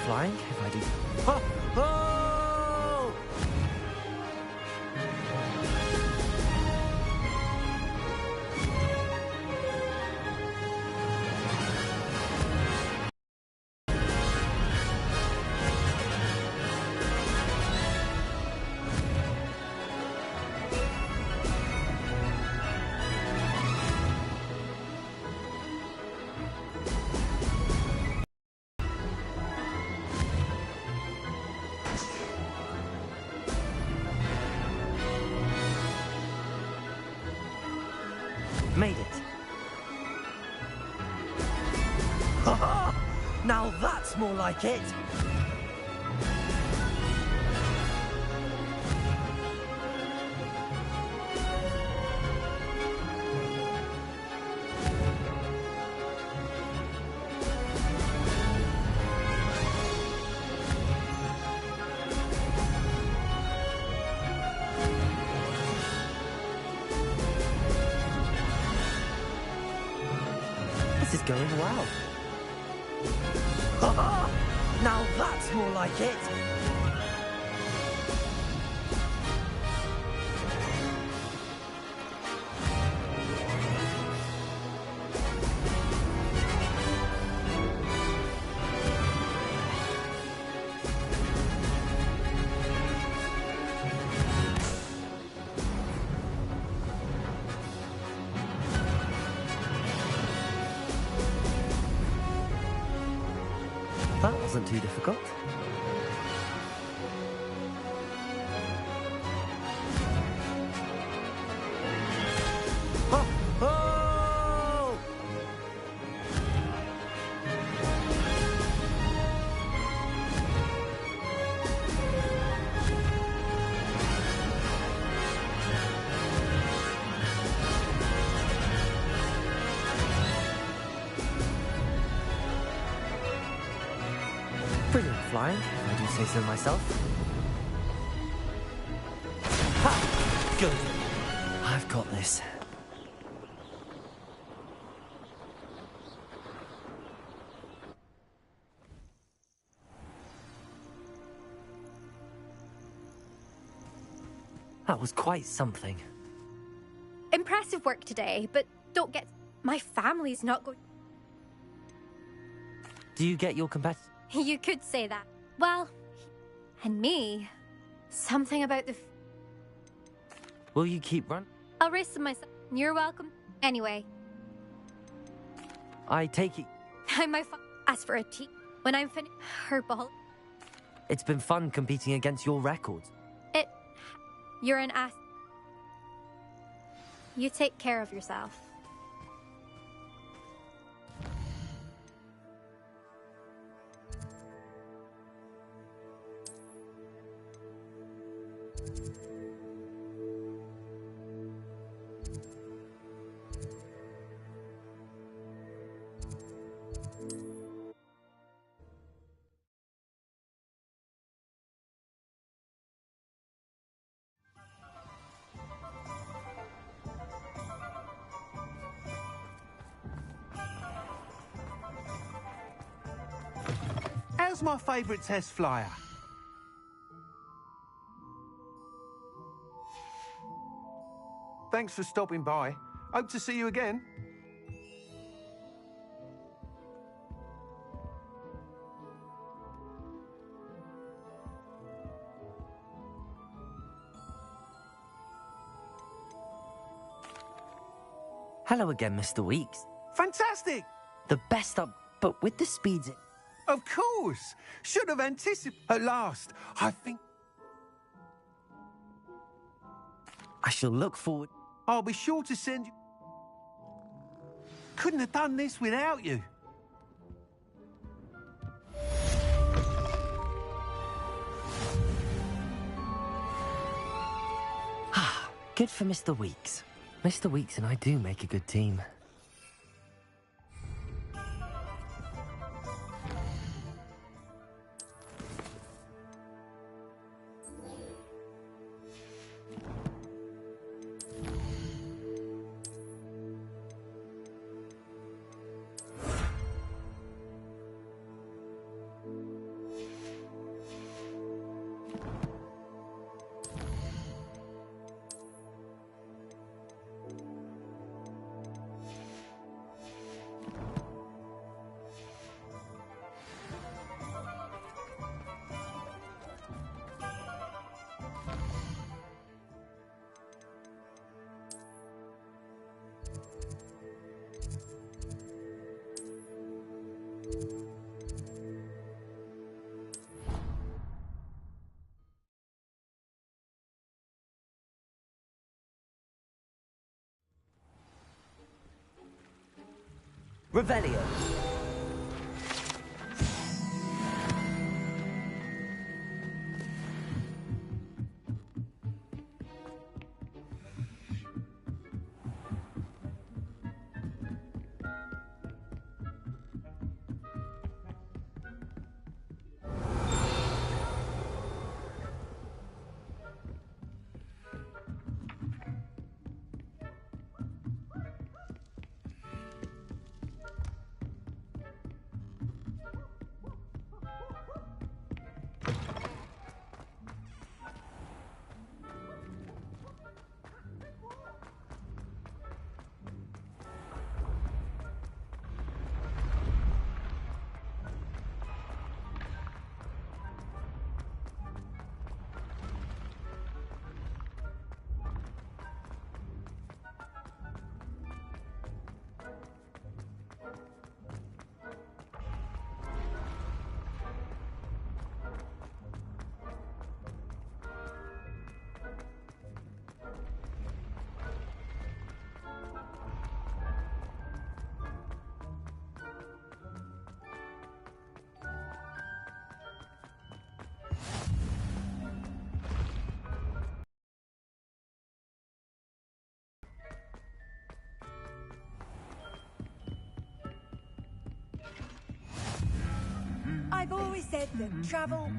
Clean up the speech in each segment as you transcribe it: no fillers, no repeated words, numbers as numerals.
flying if I do. Oh! Oh! Made it. Ha! Now that's more like it. This is going well. Ha! Now that's more like it. That wasn't too difficult. Oh! Oh! Brilliant flying, if I do say so myself. Ha! Good. I've got this. That was quite something. Impressive work today, but don't get... My family's not going... Do you get your competitor? You could say that. Well, and me. Something about the... Will you keep running? I'll race them myself. You're welcome. Anyway, I take it. I'm my As for a tea, when I'm finished, her ball... It's been fun competing against your records. You're an ass. You take care of yourself. How's my favourite test flyer? Thanks for stopping by. Hope to see you again. Hello again, Mr. Weeks. Fantastic! The best up, but with the speeds... Of course! Should have anticipated. At last, I think... I shall look forward... I'll be sure to send you... Couldn't have done this without you. Ah, good for Mr. Weeks. Mr. Weeks and I do make a good team. Revelio. I've always said that travel...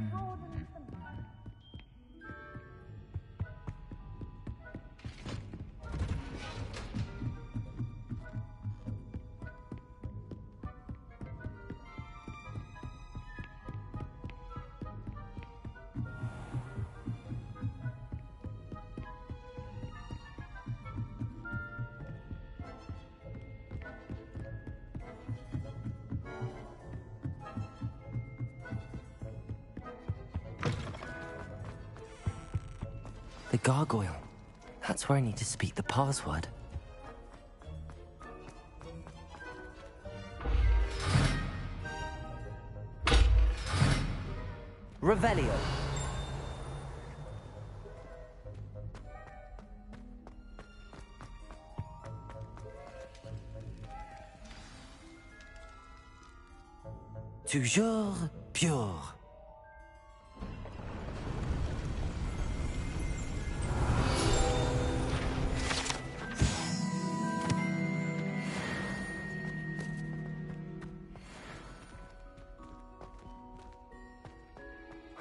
The gargoyle. That's where I need to speak the password. Revelio. Toujours pure.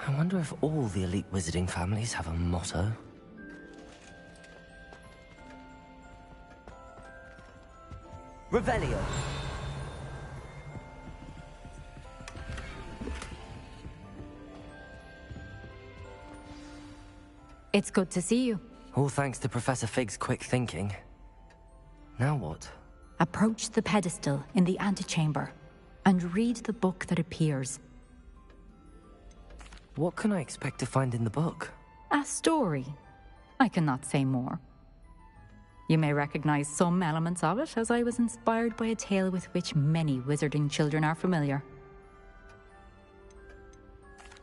I wonder if all the elite wizarding families have a motto. Revelio. It's good to see you. All thanks to Professor Fig's quick thinking. Now what? Approach the pedestal in the antechamber and read the book that appears. What can I expect to find in the book? A story. I cannot say more. You may recognize some elements of it, as I was inspired by a tale with which many wizarding children are familiar.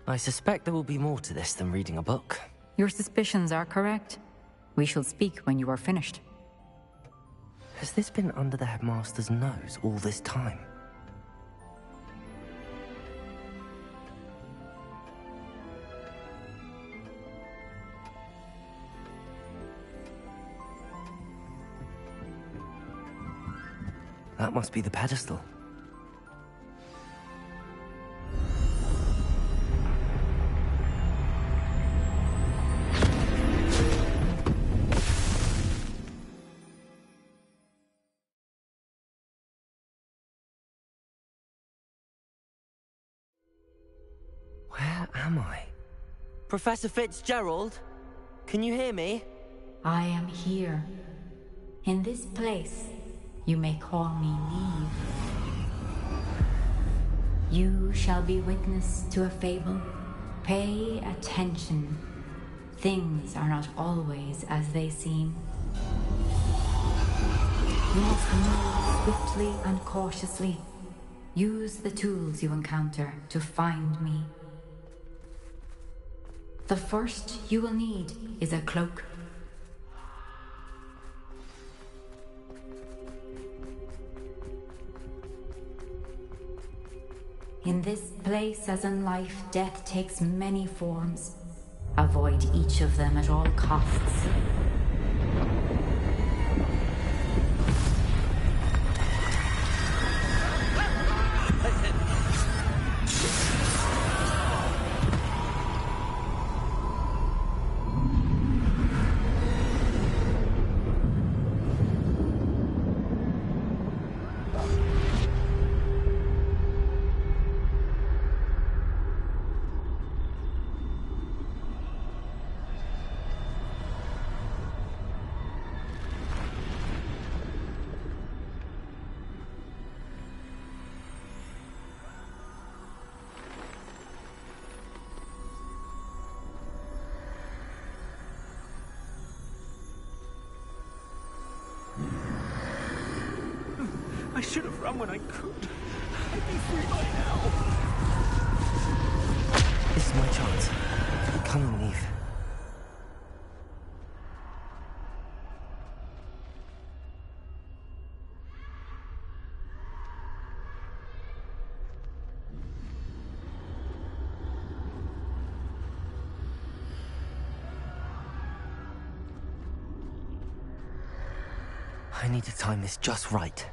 I suspect there will be more to this than reading a book. Your suspicions are correct. We shall speak when you are finished. Has this been under the headmaster's nose all this time? That must be the pedestal. Where am I? Professor Fitzgerald? Can you hear me? I am here. In this place, you may call me Neve. You shall be witness to a fable. Pay attention. Things are not always as they seem. You must move swiftly and cautiously. Use the tools you encounter to find me. The first you will need is a cloak. In this place, as in life, death takes many forms. Avoid each of them at all costs. I should have run when I could. I'd be free by now. This is my chance. Come on, Eve. I need to time this just right.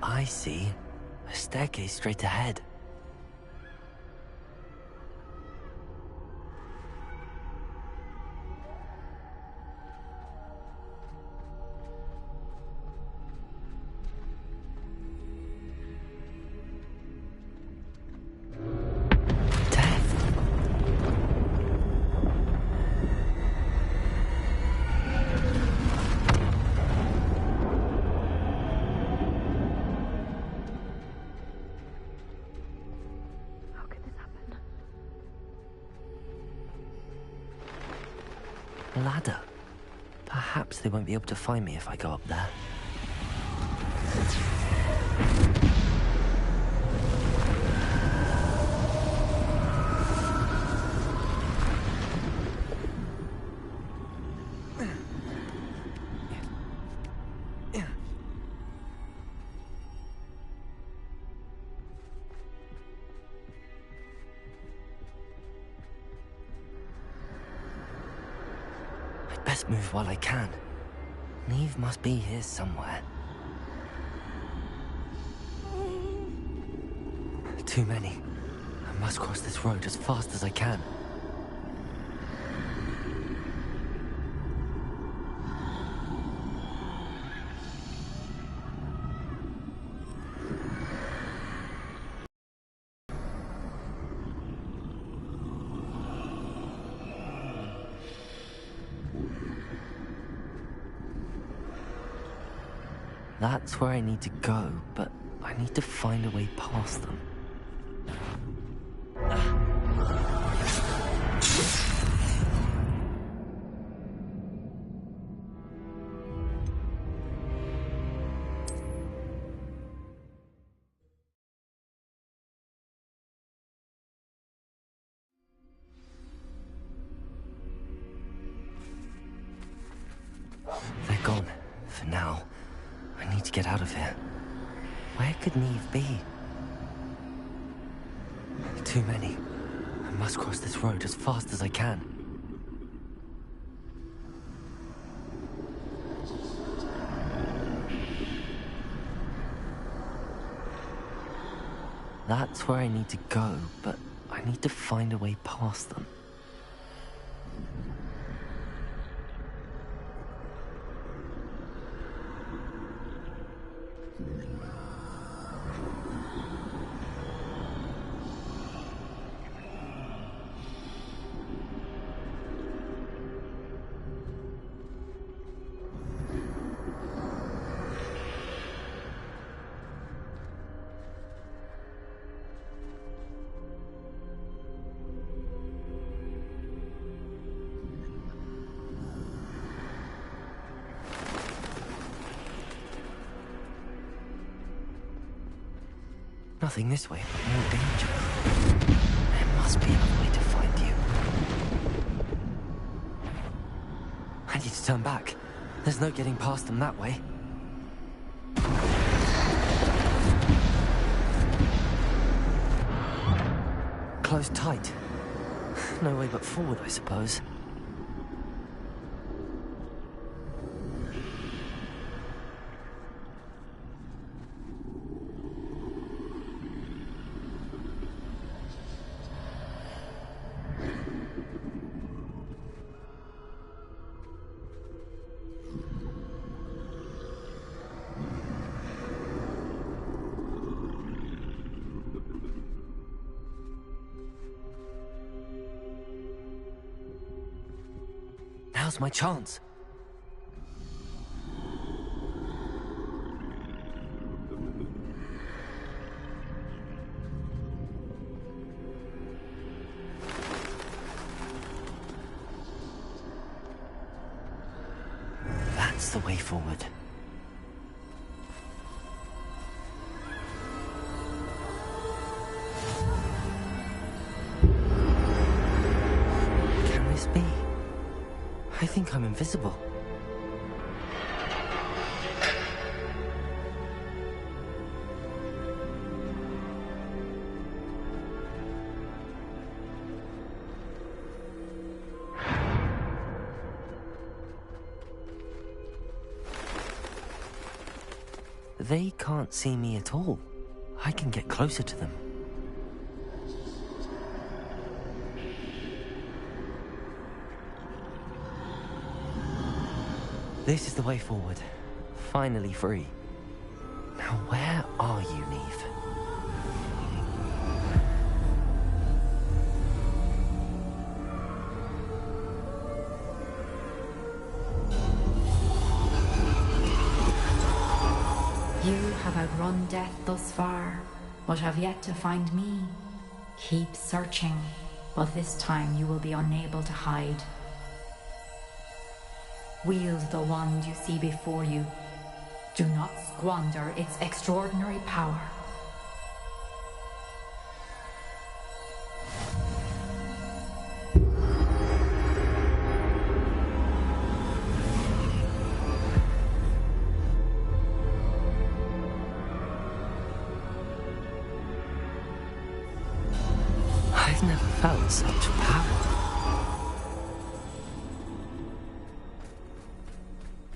I see. A staircase straight ahead. Ladder. Perhaps they won't be able to find me if I go up there. Best move while I can. Neve must be here somewhere. Too many. I must cross this road as fast as I can. That's where I need to go, but I need to find a way past them. They're gone, for now. I need to get out of here. Where could Neve be? Too many. I must cross this road as fast as I can. That's where I need to go, but I need to find a way past them. nothing this way but more danger. There must be another way to find you. I need to turn back. There's no getting past them that way. Closed tight. No way but forward, I suppose. Now's my chance. That's the way forward. Can this be? I think I'm invisible. They can't see me at all. I can get closer to them. This is the way forward. Finally free. Now where are you, Neve? You have outrun death thus far, but have yet to find me. Keep searching, but this time you will be unable to hide. Wield the wand you see before you. Do not squander its extraordinary power. I've never felt such power.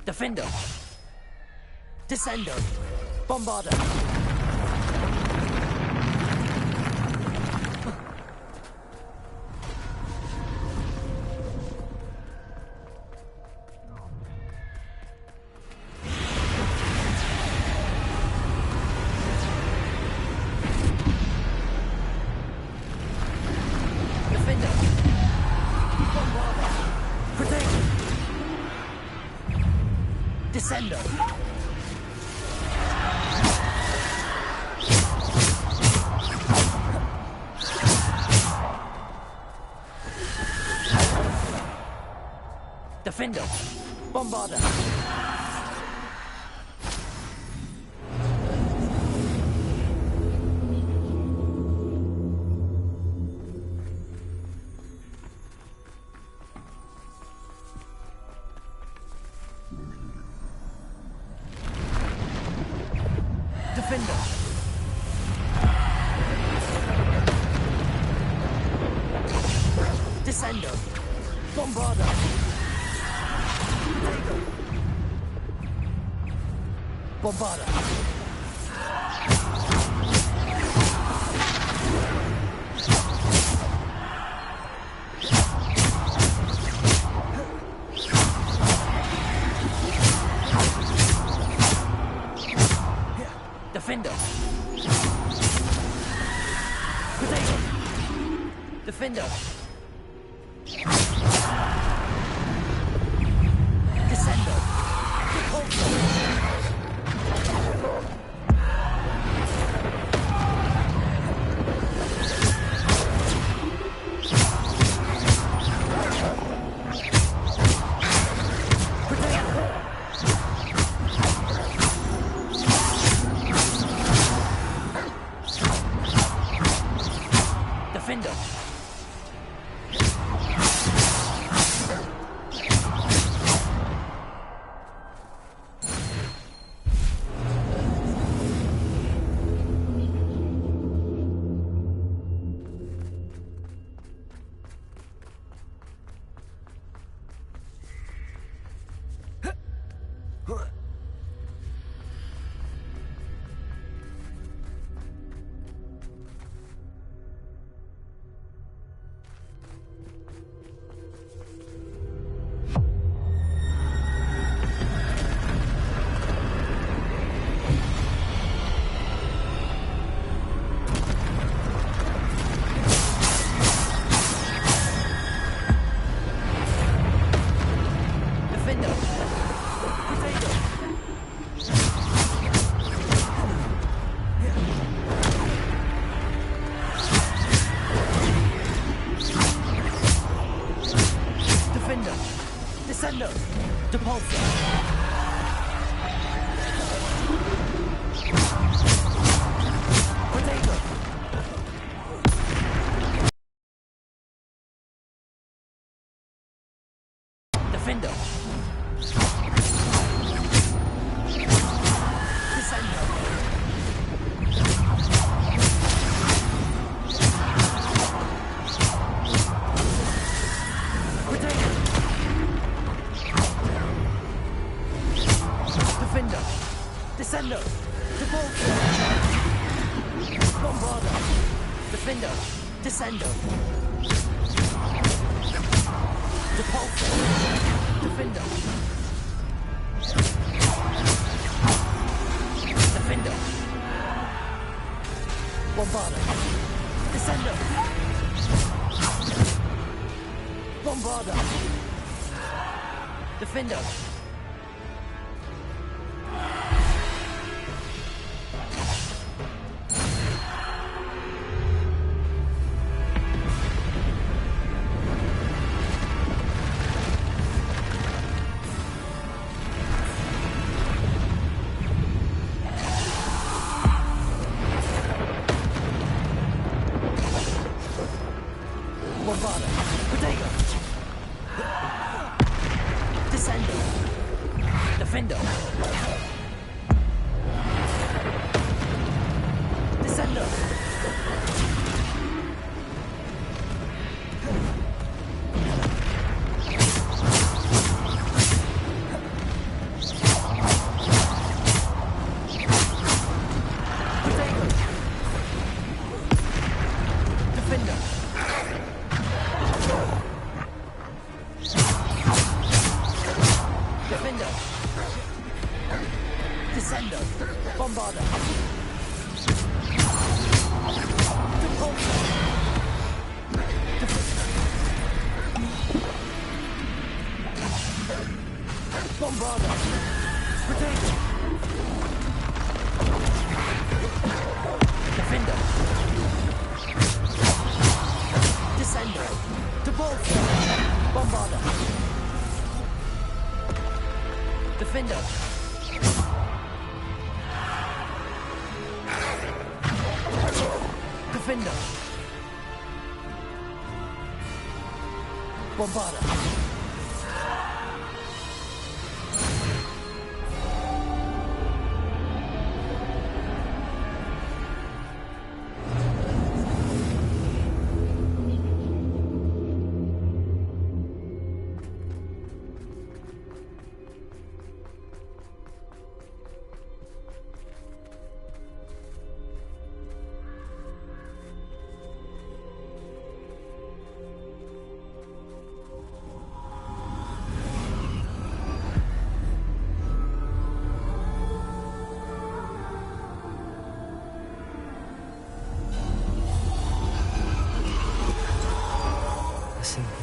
Defendo! Descendo! Bombarda! Defendo! Bombarda! Protect! Descendo! Defendo! Bombarda! Defendo! Descendo! Bombarda! Bombarda! Defender! Potato! Defender! Descendo! Defender!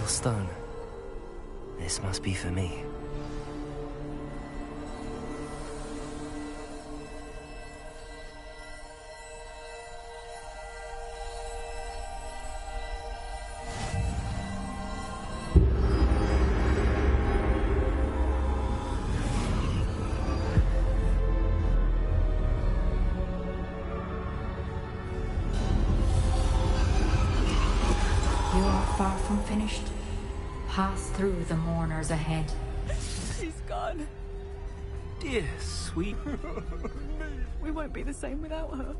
Stone. This must be for me. You are far from finished. Pass through the mourners ahead. She's gone. Dear sweet. We won't be the same without her.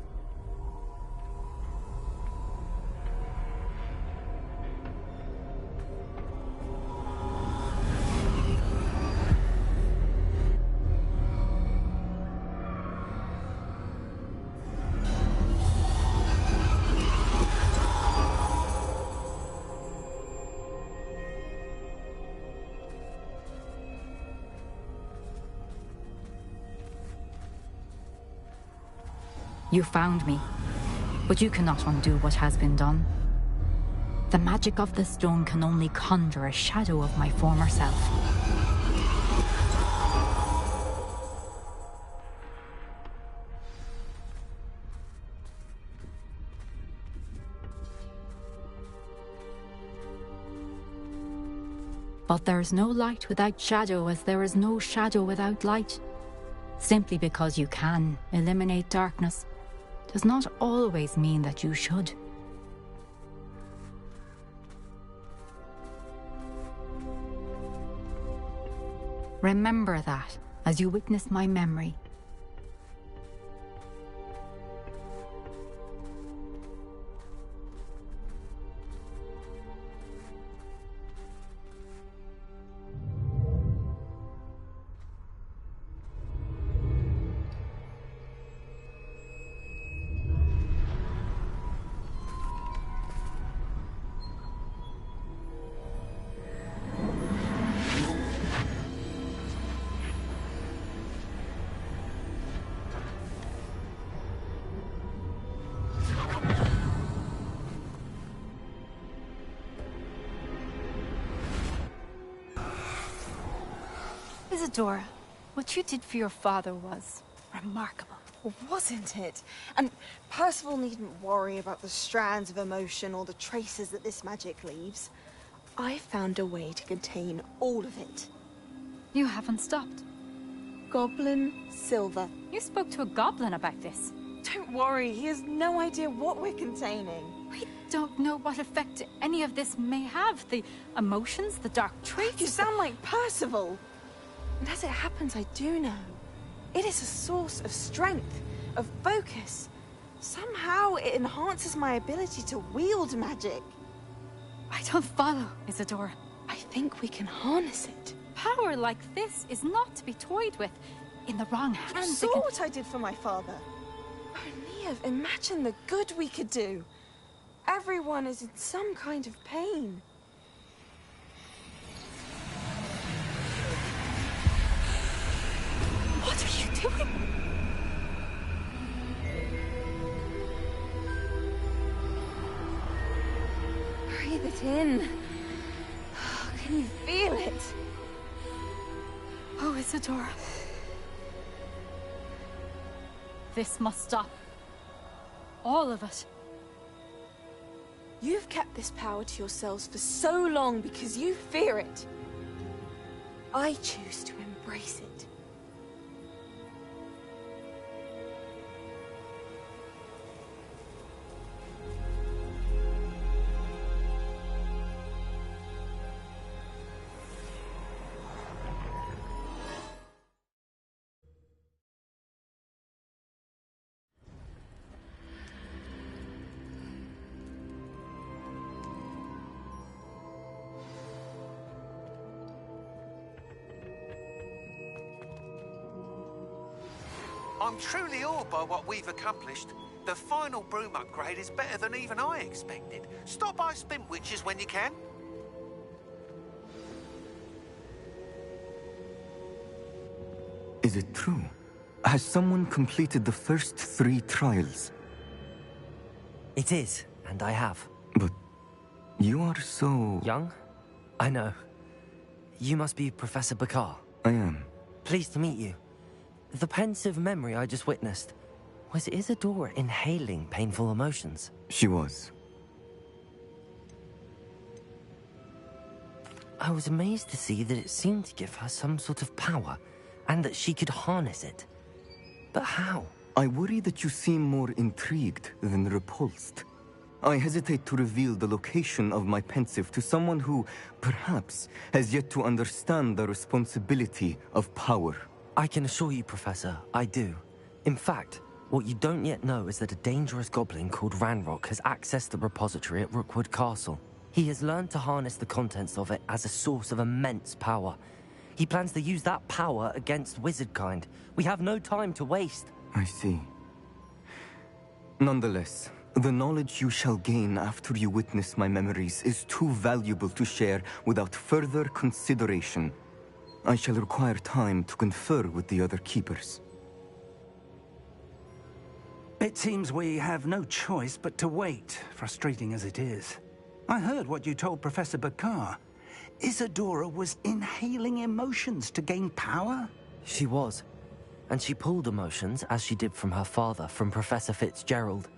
You found me, but you cannot undo what has been done. The magic of the stone can only conjure a shadow of my former self. But there is no light without shadow, as there is no shadow without light. Simply because you can eliminate darkness does not always mean that you should. Remember that as you witness my memory. Isadora, what you did for your father was remarkable. Well, wasn't it? And Percival needn't worry about the strands of emotion or the traces that this magic leaves. I found a way to contain all of it. You haven't stopped. Goblin silver. You spoke to a goblin about this. Don't worry, he has no idea what we're containing. We don't know what effect any of this may have. The emotions, the dark traits. You sound like Percival. And as it happens, I do know. It is a source of strength, of focus. Somehow it enhances my ability to wield magic. I don't follow, Isadora. I think we can harness it. Power like this is not to be toyed with. In the wrong You hands, saw what I did for my father. Oh, Neve, imagine the good we could do. Everyone is in some kind of pain. What are you doing? Breathe it in. Can you feel it? Oh, Isadora. This must stop. All of it. You've kept this power to yourselves for so long because you fear it. I choose to embrace it. I'm truly awed by what we've accomplished. The final broom upgrade is better than even I expected. Stop by Spintwitches when you can. Is it true? Has someone completed the first 3 trials? It is, and I have. But you are so... Young? I know. You must be Professor Bakar. I am. Pleased to meet you. The pensive memory I just witnessed, was Isadora inhaling painful emotions? She was. I was amazed to see that it seemed to give her some sort of power, and that she could harness it. But how? I worry that you seem more intrigued than repulsed. I hesitate to reveal the location of my pensive to someone who, perhaps, has yet to understand the responsibility of power. I can assure you, Professor, I do. In fact, what you don't yet know is that a dangerous goblin called Ranrock has accessed the repository at Rookwood Castle. He has learned to harness the contents of it as a source of immense power. He plans to use that power against wizardkind. We have no time to waste. I see. Nonetheless, the knowledge you shall gain after you witness my memories is too valuable to share without further consideration. I shall require time to confer with the other keepers. It seems we have no choice but to wait, frustrating as it is. I heard what you told Professor Bakar. Isadora was inhaling emotions to gain power? She was. And she pulled emotions, as she did from her father, from Professor Fitzgerald,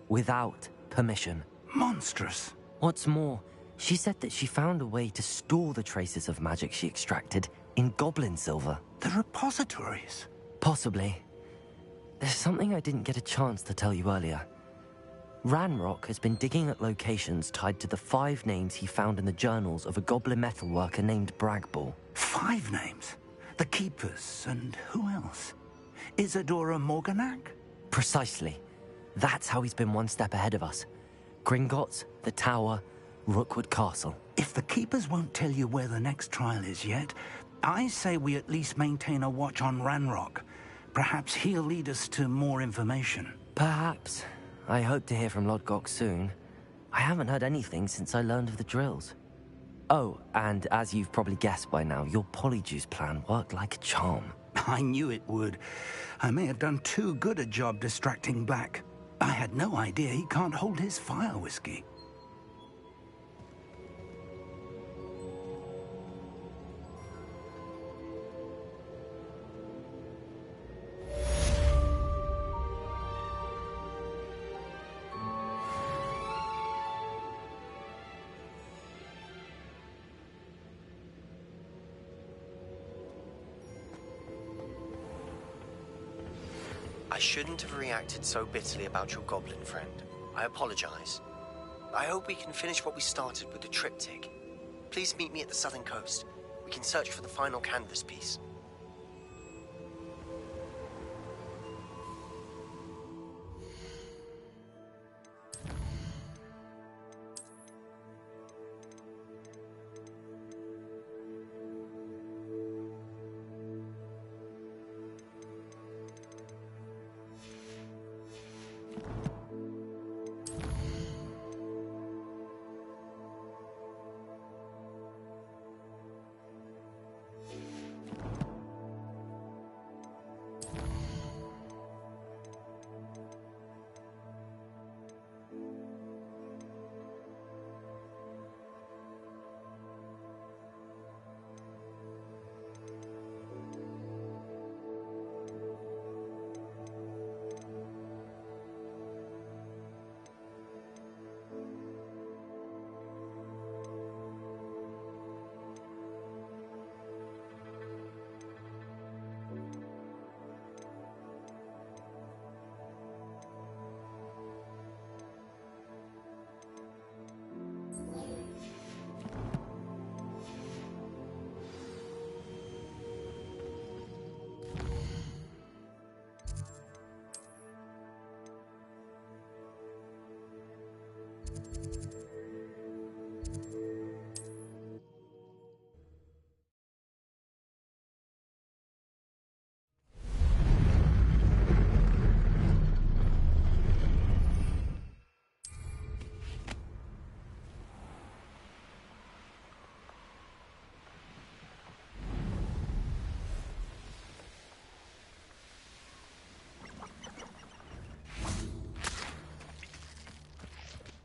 without permission. Monstrous. What's more, she said that she found a way to store the traces of magic she extracted in goblin silver. The repositories? Possibly. There's something I didn't get a chance to tell you earlier. Ranrock has been digging at locations tied to the 5 names he found in the journals of a goblin metalworker named Bragball. 5 names? The Keepers, and who else? Isadora Morganac? Precisely. That's how he's been one step ahead of us. Gringotts, the Tower, Rookwood Castle. If the Keepers won't tell you where the next trial is yet, I say we at least maintain a watch on Ranrock. Perhaps he'll lead us to more information. Perhaps. I hope to hear from Lodgok soon. I haven't heard anything since I learned of the drills. Oh, and as you've probably guessed by now, your Polyjuice plan worked like a charm. I knew it would. I may have done too good a job distracting Black. I had no idea he can't hold his fire whiskey. I shouldn't have reacted so bitterly about your goblin friend. I apologize. I hope we can finish what we started with the triptych. Please meet me at the southern coast. We can search for the final canvas piece.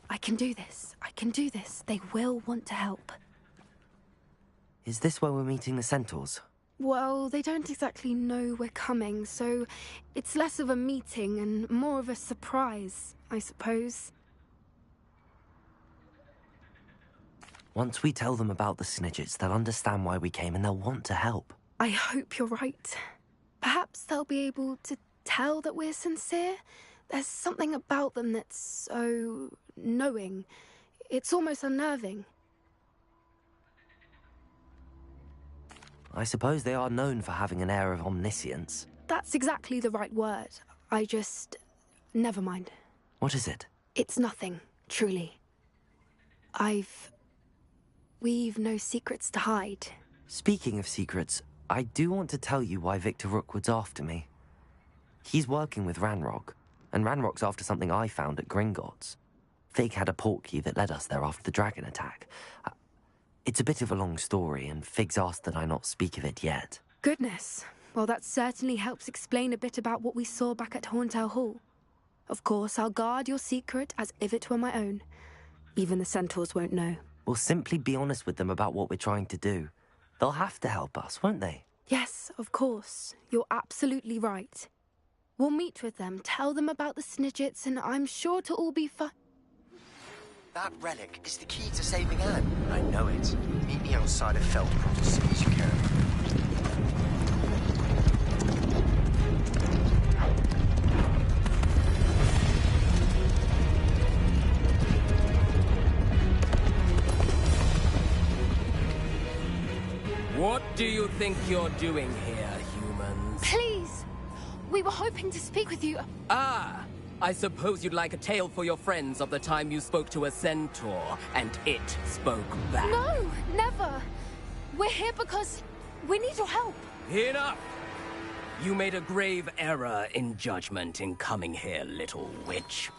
I can do this. I can do this. They will want to help. Is this where we're meeting the Centaurs? Well, they don't exactly know we're coming, so it's less of a meeting and more of a surprise, I suppose. Once we tell them about the Snidgets, they'll understand why we came and they'll want to help. I hope you're right. Perhaps they'll be able to tell that we're sincere. There's something about them that's so knowing. It's almost unnerving. I suppose they are known for having an air of omniscience. That's exactly the right word. Never mind. What is it? It's nothing, truly. We've no secrets to hide. Speaking of secrets, I do want to tell you why Victor Rookwood's after me. He's working with Ranrock, and Ranrock's after something I found at Gringotts. Fig had a portkey that led us there after the dragon attack. It's a bit of a long story, and Fig's asked that I not speak of it yet. Goodness. Well, that certainly helps explain a bit about what we saw back at Horntail Hall. Of course, I'll guard your secret as if it were my own. Even the centaurs won't know. We'll simply be honest with them about what we're trying to do. They'll have to help us, won't they? Yes, of course. You're absolutely right. We'll meet with them, tell them about the Snidgets, and I'm sure to all be fine. That relic is the key to saving Anne. I know it. Meet me outside of Feldport as soon as you can. What do you think you're doing here, humans? Please! We were hoping to speak with you. Ah! I suppose you'd like a tale for your friends of the time you spoke to a centaur, and it spoke back. No, never. We're here because we need your help. Enough! You made a grave error in judgment in coming here, little witch.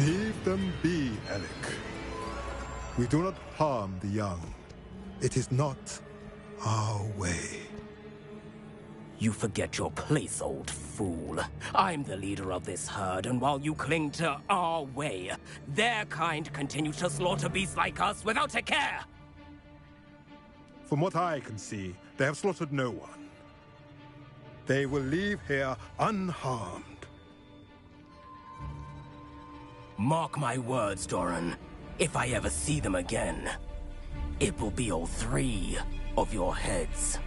Leave them be, Alec. We do not harm the young. It is not our way. You forget your place, old fool. I'm the leader of this herd, and while you cling to our way, their kind continue to slaughter beasts like us without a care! From what I can see, they have slaughtered no one. They will leave here unharmed. Mark my words, Doran. If I ever see them again, it will be all 3 of your heads.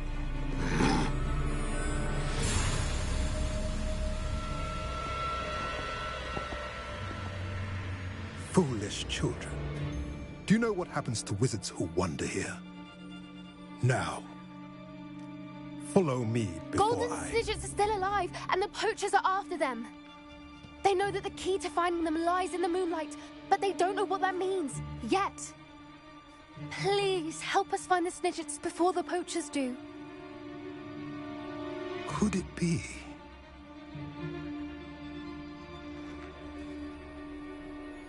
Foolish children. Do you know what happens to wizards who wander here? Now, follow me before Golden Snidgets are still alive, and the poachers are after them. They know that the key to finding them lies in the moonlight, but they don't know what that means, yet. Please, help us find the Snidgets before the poachers do. Could it be?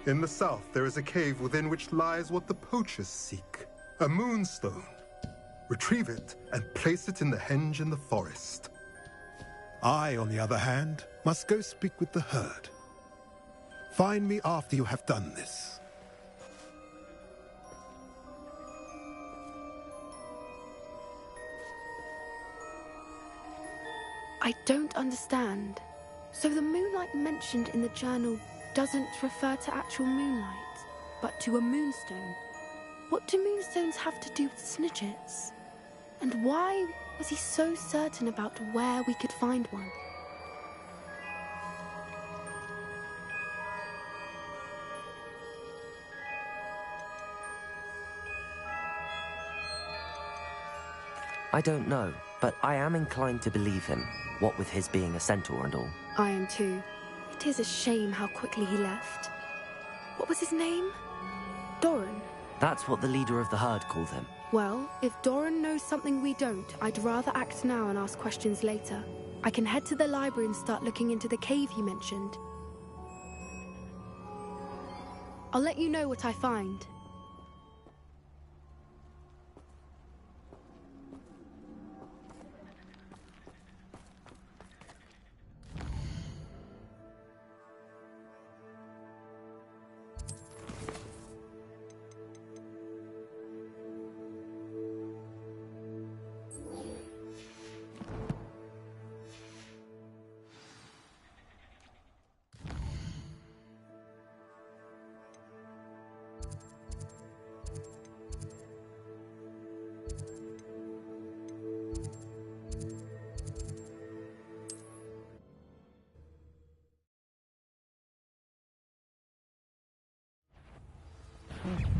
In the south, there is a cave within which lies what the poachers seek. A moonstone. Retrieve it and place it in the henge in the forest. I, on the other hand, must go speak with the herd. Find me after you have done this. I don't understand. So the moonlight mentioned in the journal doesn't refer to actual moonlight, but to a moonstone. What do moonstones have to do with Snidgets? And why was he so certain about where we could find one? I don't know, but I am inclined to believe him, what with his being a centaur and all. I am too. It is a shame how quickly he left. What was his name? Doran? That's what the leader of the herd called him. Well, if Doran knows something we don't, I'd rather act now and ask questions later. I can head to the library and start looking into the cave you mentioned. I'll let you know what I find.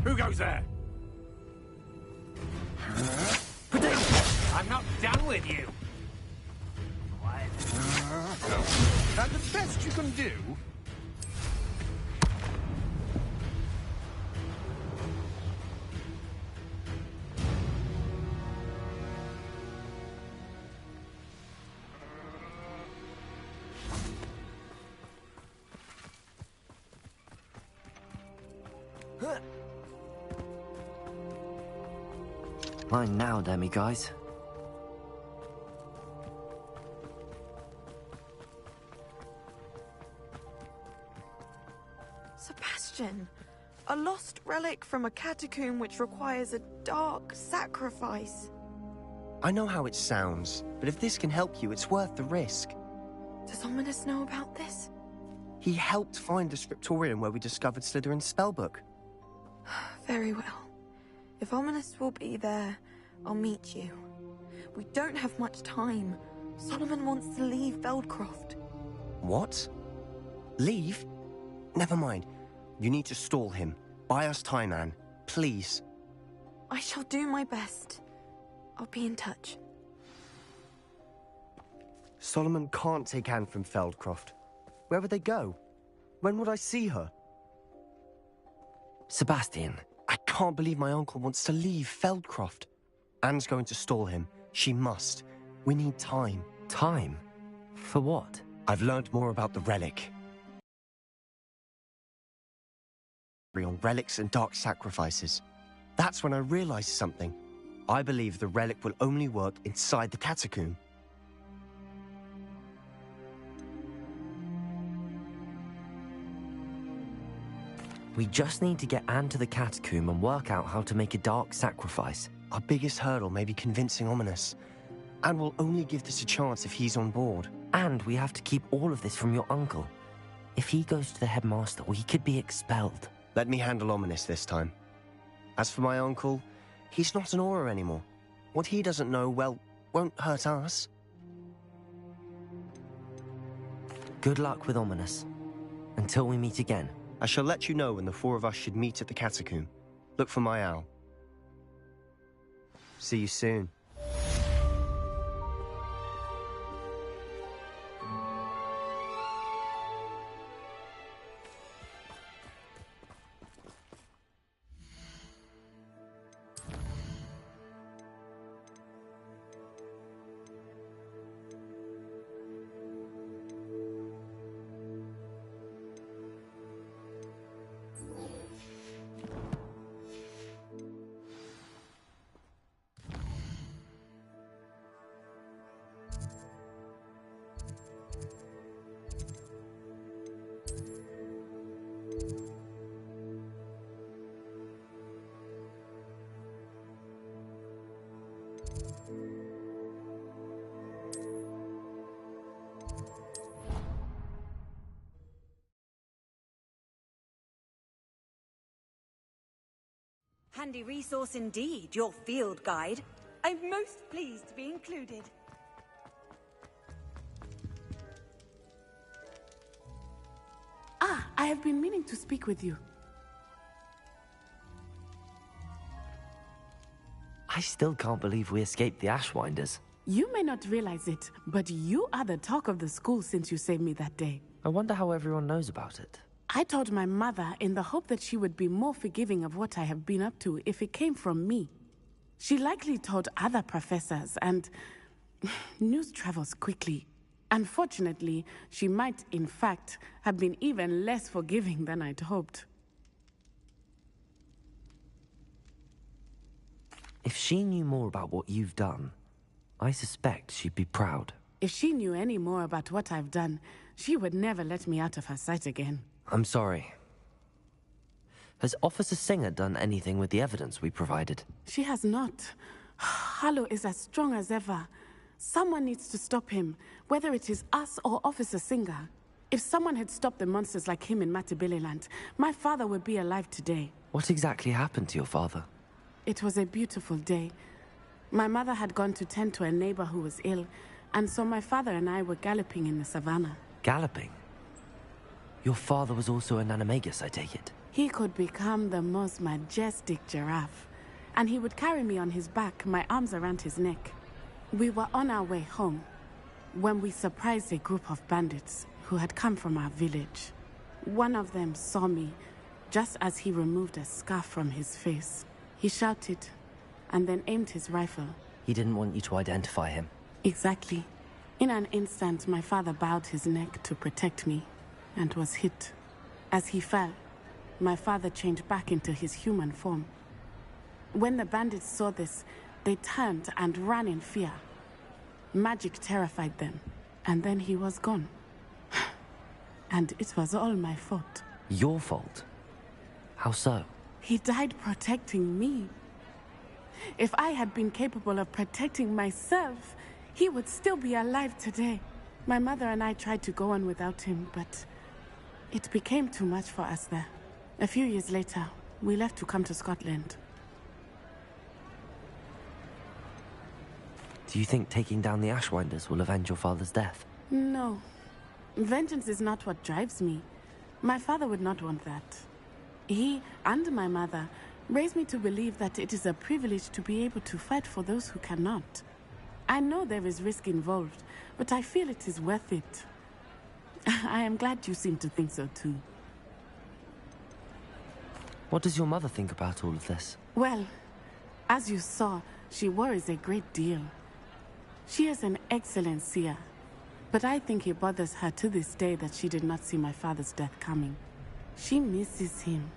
Who goes there? I'm not done with you. Quiet. That the best you can do? Mine now, demi guys. relic from a catacomb which requires a dark sacrifice. I know how it sounds, but if this can help you, it's worth the risk. Does Ominous know about this? He helped find the scriptorium where we discovered Slytherin's spellbook. Very well. If Ominous will be there, I'll meet you. We don't have much time. Solomon wants to leave Veldcroft. What? Leave? Never mind. You need to stall him. Buy us time, Anne. Please. I shall do my best. I'll be in touch. Solomon can't take Anne from Feldcroft. Where would they go? When would I see her? Sebastian. I can't believe my uncle wants to leave Feldcroft. Anne's going to stall him. She must. We need time. Time? For what? I've learned more about the relic. On relics and dark sacrifices. That's when I realized something. I believe the relic will only work inside the catacomb. We just need to get Anne to the catacomb and work out how to make a dark sacrifice. Our biggest hurdle may be convincing Ominous. Anne will only give this a chance if he's on board. And we have to keep all of this from your uncle. If he goes to the headmaster, we could be expelled. Let me handle Ominous this time. As for my uncle, he's not an Auror anymore. What he doesn't know, well, won't hurt us. Good luck with Ominous. Until we meet again. I shall let you know when the four of us should meet at the catacomb. Look for my owl. See you soon. Handy resource indeed, your field guide. I'm most pleased to be included. I have been meaning to speak with you. I still can't believe we escaped the Ashwinders. You may not realize it, but you are the talk of the school since you saved me that day. I wonder how everyone knows about it. I told my mother in the hope that she would be more forgiving of what I have been up to if it came from me. She likely told other professors, and news travels quickly. Unfortunately, she might, in fact, have been even less forgiving than I'd hoped. If she knew more about what you've done, I suspect she'd be proud. If she knew any more about what I've done, she would never let me out of her sight again. I'm sorry. Has Officer Singer done anything with the evidence we provided? She has not. Harlow is as strong as ever. Someone needs to stop him, whether it is us or Officer Singer. If someone had stopped the monsters like him in Matabeleland, my father would be alive today. What exactly happened to your father? It was a beautiful day. My mother had gone to tend to a neighbor who was ill, and so my father and I were galloping in the savannah. Galloping? Your father was also an animagus, I take it? He could become the most majestic giraffe, and he would carry me on his back, my arms around his neck. We were on our way home when we surprised a group of bandits who had come from our village. One of them saw me just as he removed a scarf from his face. He shouted and then aimed his rifle. He didn't want you to identify him. Exactly. In an instant, my father bowed his neck to protect me and was hit. As he fell, my father changed back into his human form. When the bandits saw this, they turned and ran in fear. Magic terrified them, and then he was gone. And it was all my fault. Your fault? How so? He died protecting me. If I had been capable of protecting myself, he would still be alive today. My mother and I tried to go on without him, but it became too much for us there. A few years later, we left to come to Scotland. Do you think taking down the Ashwinders will avenge your father's death? No. Vengeance is not what drives me. My father would not want that. He and my mother raised me to believe that it is a privilege to be able to fight for those who cannot. I know there is risk involved, but I feel it is worth it. I am glad you seem to think so too. What does your mother think about all of this? Well, as you saw, she worries a great deal. She is an excellent seer, but I think it bothers her to this day that she did not see my father's death coming. She misses him,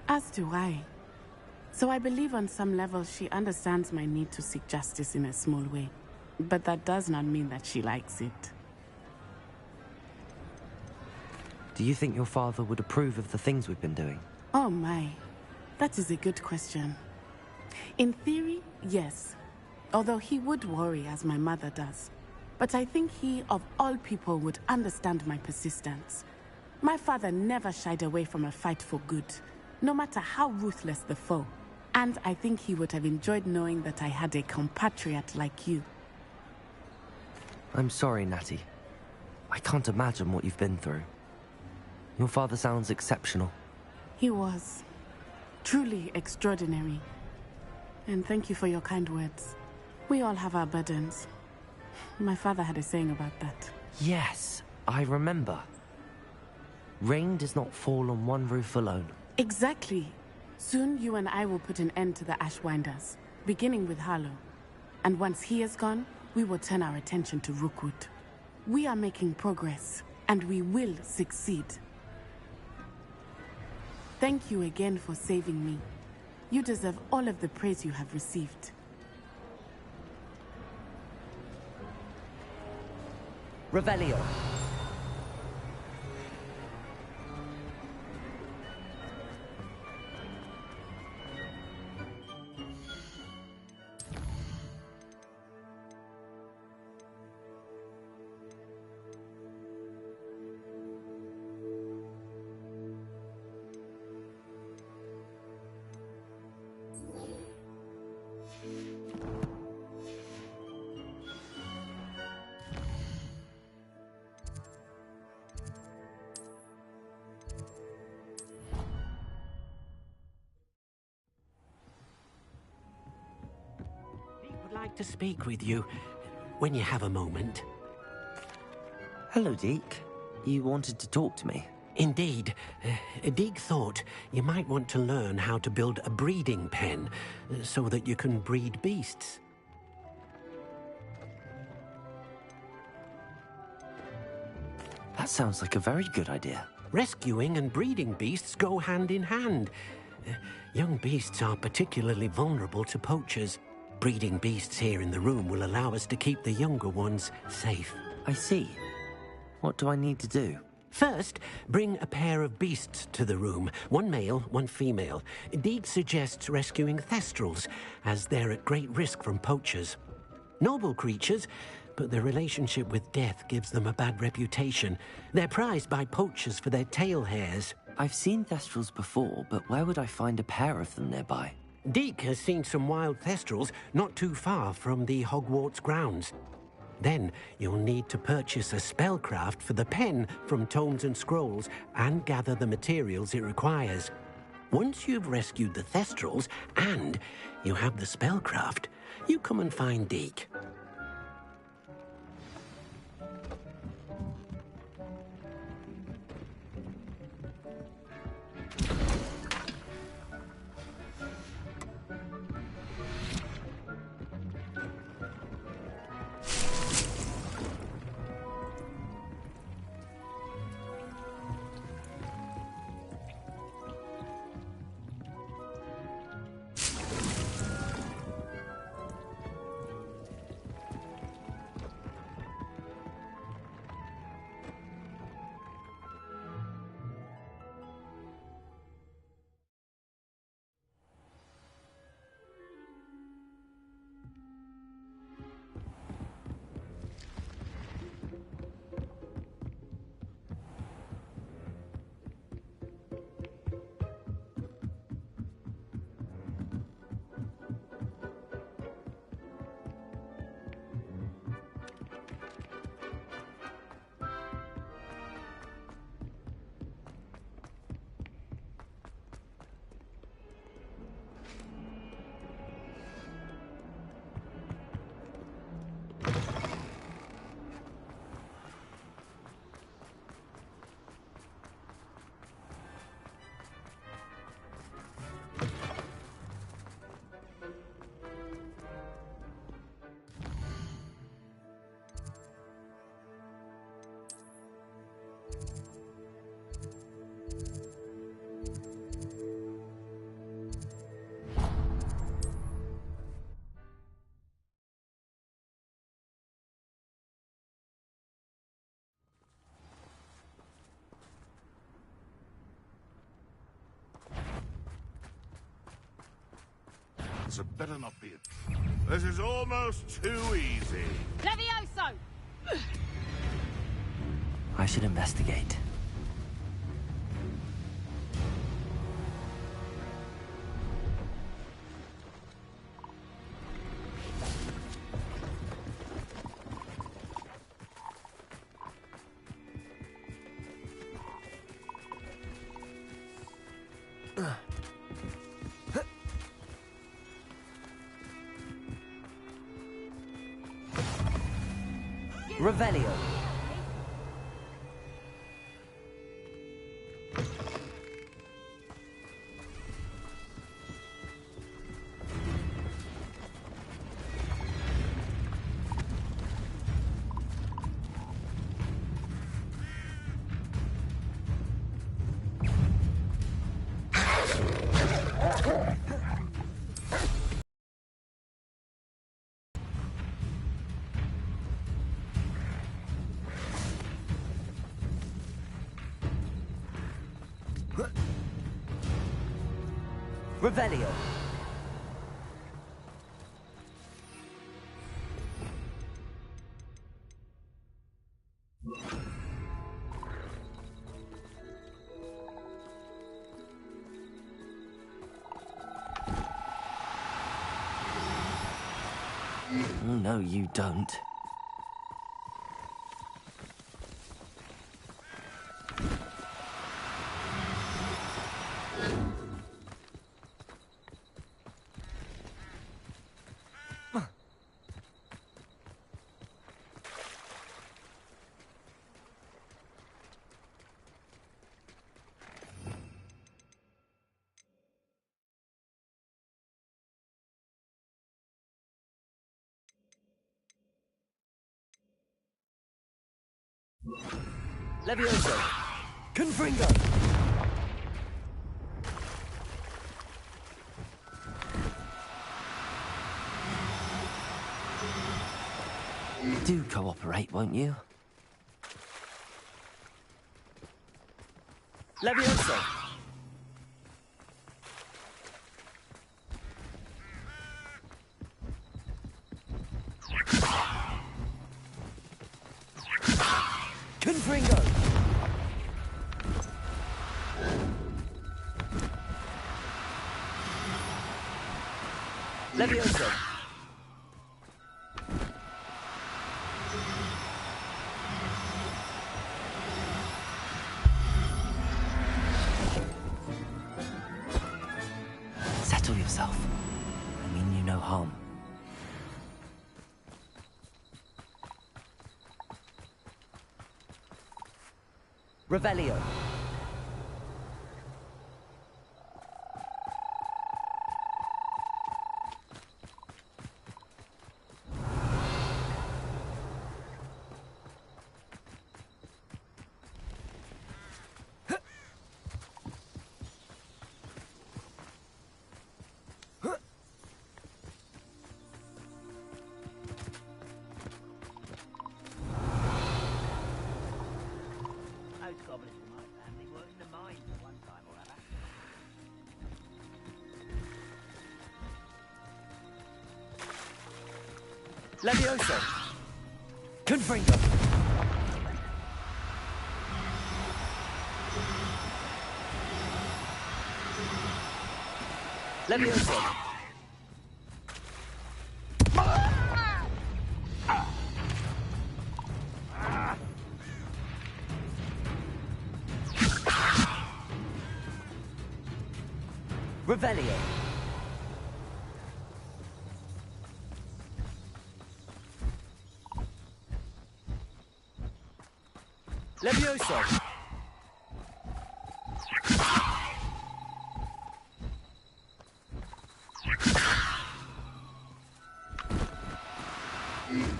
as do I. So I believe on some level she understands my need to seek justice in a small way. But that does not mean that she likes it. Do you think your father would approve of the things we've been doing? Oh my, that is a good question. In theory, yes. Although he would worry, as my mother does. But I think he, of all people, would understand my persistence. My father never shied away from a fight for good, no matter how ruthless the foe. And I think he would have enjoyed knowing that I had a compatriot like you. I'm sorry, Natty. I can't imagine what you've been through. Your father sounds exceptional. He was. Truly extraordinary. And thank you for your kind words. We all have our burdens. My father had a saying about that. Yes, I remember. Rain does not fall on one roof alone. Exactly. Soon you and I will put an end to the Ashwinders, beginning with Harlow. And once he is gone, we will turn our attention to Rookwood. We are making progress, and we will succeed. Thank you again for saving me. You deserve all of the praise you have received. Revelio. To speak with you when you have a moment. Hello, Deke. You wanted to talk to me? Indeed. Deke thought you might want to learn how to build a breeding pen so that you can breed beasts. That sounds like a very good idea. Rescuing and breeding beasts go hand in hand. Young beasts are particularly vulnerable to poachers. Breeding beasts here in the room will allow us to keep the younger ones safe. I see. What do I need to do? First, bring a pair of beasts to the room. One male, one female. Deke suggests rescuing thestrals, as they're at great risk from poachers. Noble creatures, but their relationship with death gives them a bad reputation. They're prized by poachers for their tail hairs. I've seen thestrals before, but where would I find a pair of them nearby? Deke has seen some wild thestrals not too far from the Hogwarts grounds. Then you'll need to purchase a spellcraft for the pen from Tomes and Scrolls and gather the materials it requires. Once you've rescued the thestrals and you have the spellcraft, you come and find Deke. This had better not be it. This is almost too easy. Levioso! I should investigate. Revelio. Revelio. No, you don't. Levioso. Confringo. Do cooperate, won't you? Levioso. Confringo. Levioso. Settle yourself. I mean you no harm. Revelio. Levioso. Confringo. Levioso. Revelio. Levioso.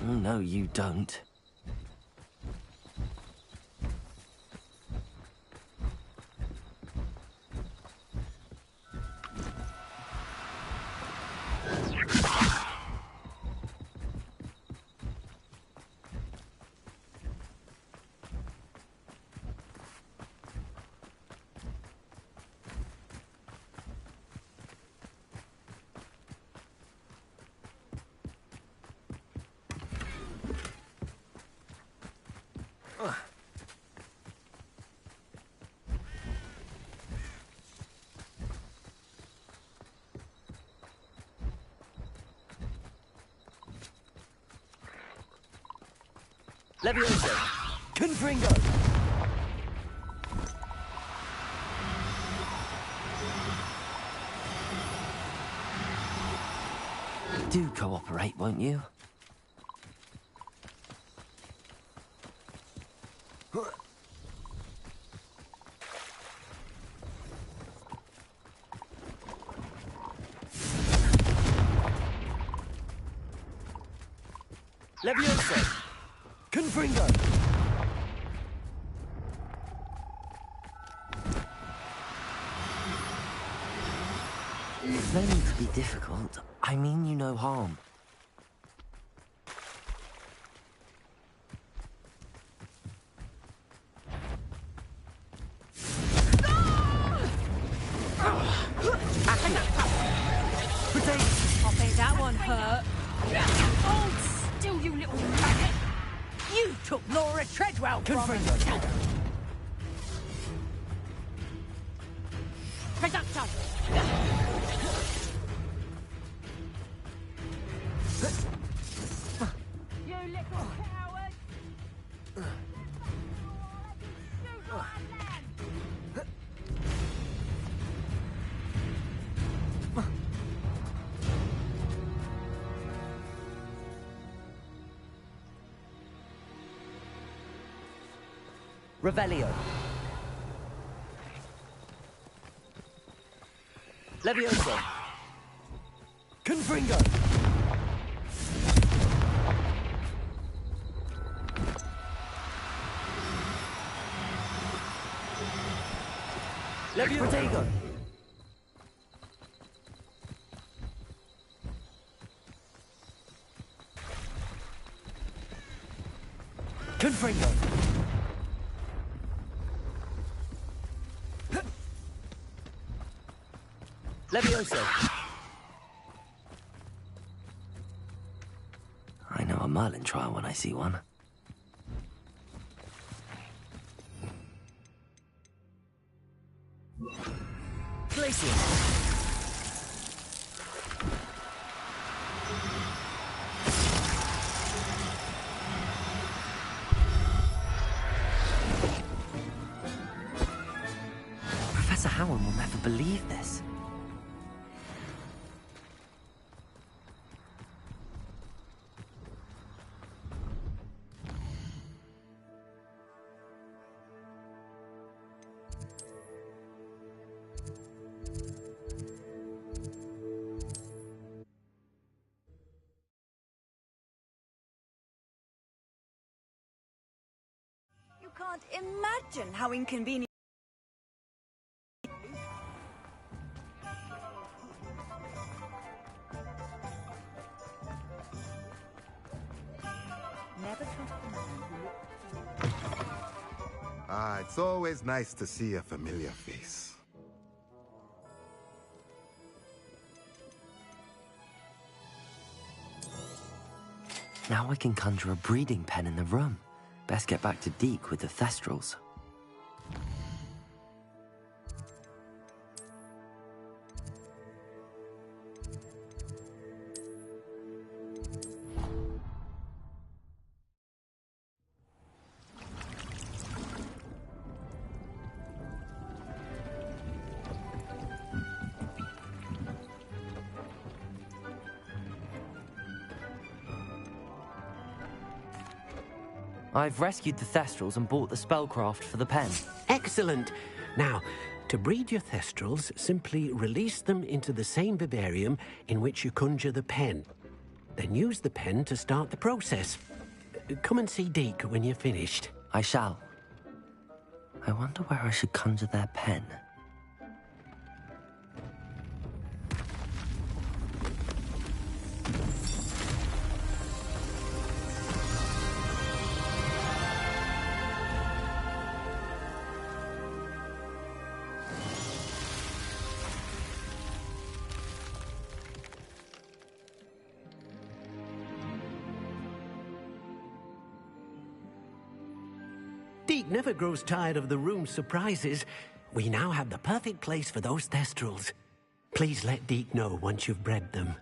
No, you don't. Levioso! Confringo! Do cooperate, won't you? Levioso! Confringo! There's no need to be difficult. I mean you no harm. I bet that one hurt. Hold still, you little maggot! You took Laura Treadwell from us! Presumption! You little coward! Revelio. Levioso. Confringo. Levioso. Confringo. Levioso. I know a Merlin trial when I see one. Glacier. Professor Howard will never believe this. You can't imagine how inconvenient. Never trust a man who Ah, it's always nice to see a familiar face. Now I can conjure a breeding pen in the room. Best get back to Deke with the Thestrals. I've rescued the Thestrals and bought the spellcraft for the pen. Excellent. Now, to breed your Thestrals, simply release them into the same vivarium in which you conjure the pen. Then use the pen to start the process. Come and see Deke when you're finished. I shall. I wonder where I should conjure their pen. Deke never grows tired of the room's surprises. We now have the perfect place for those Thestrals. Please let Deke know once you've bred them.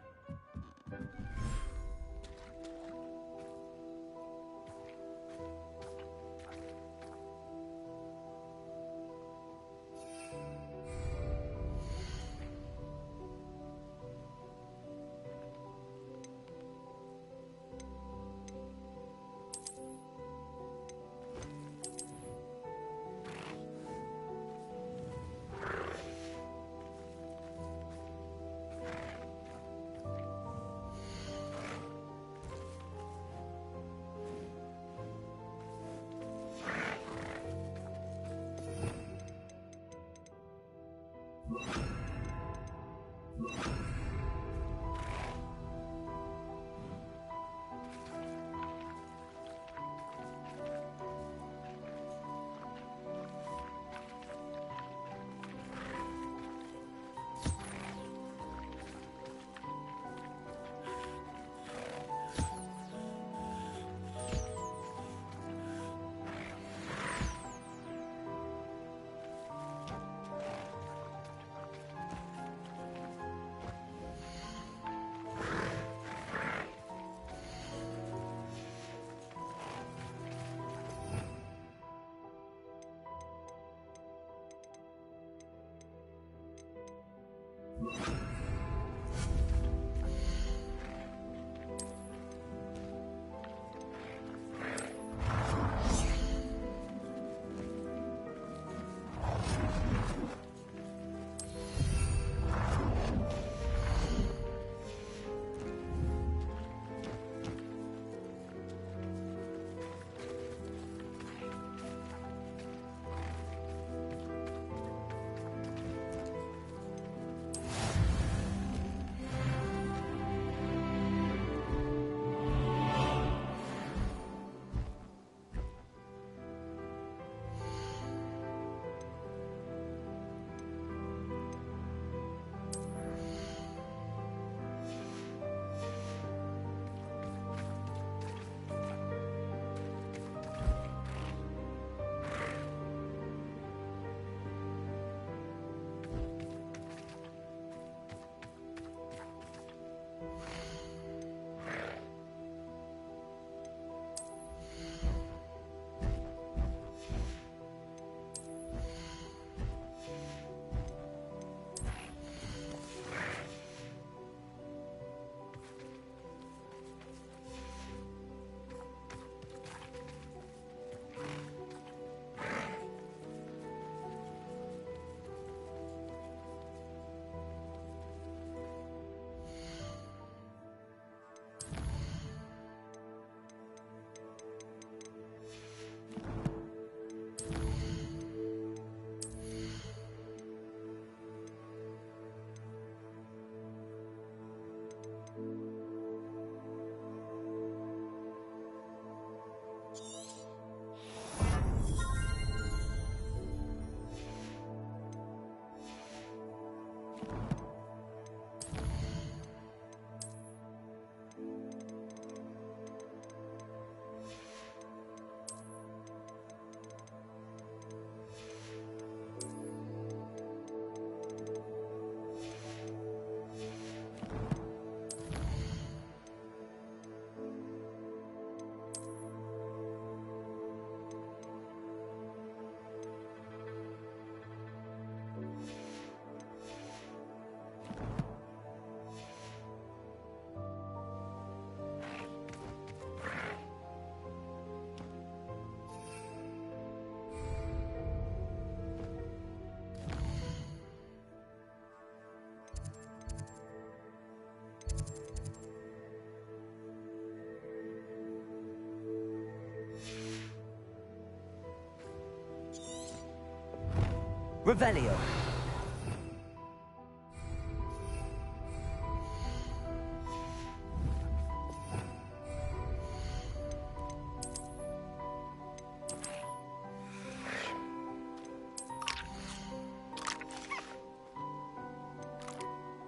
Revelio.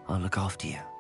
I'll look after you.